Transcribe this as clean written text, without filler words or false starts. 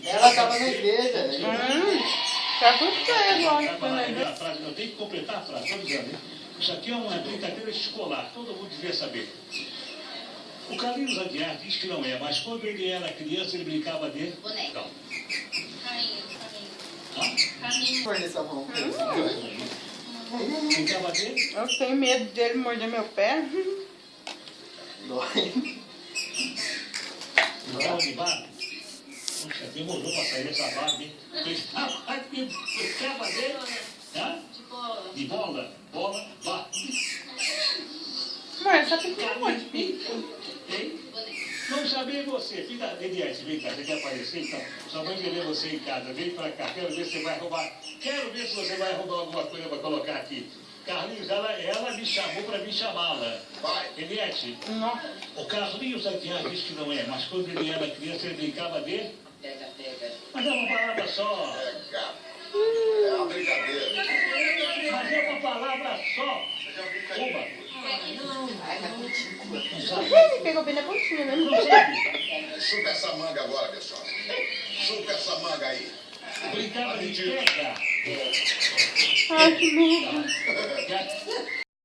Ela tava na igreja, né? Tá tudo certo, lógico, né? Eu tenho que completar a frase, estou dizendo, hein? Isso aqui é uma brincadeira escolar, todo mundo devia saber. O Carlinhos Aguiar diz que não é, mas quando ele era criança, ele brincava de... Boneco. Não. Carrinho. Põe nessa mão. Brincava de... Eu tenho medo dele morder meu pé. Dói. Brincava de barco. Puxa, demorou pra sair dessa barca, hein? Brincava de... Hã? De bola. Bola, barco. Mas só tem que muito pico. Hein? Não sabia você. Fica, Eliette, vem cá, você quer aparecer? Então, sua mãe quer ver você em casa. Vem pra cá, quero ver se você vai roubar. Quero ver se você vai roubar alguma coisa pra colocar aqui. Carlinhos, ela me chamou pra me chamá-la. Vai. Eliette, o Carlinhos Aguiar diz que não é, mas quando ele era criança, ele brincava de... Pega. Mas é uma palavra só. Pega. É uma brincadeira. Mas é uma palavra só. Uma. Ele pegou bem na pontinha, né? Não sabe? Chupa essa manga agora, pessoal. Chupa essa manga aí. Brincava de pega. Ai, que medo. Quer?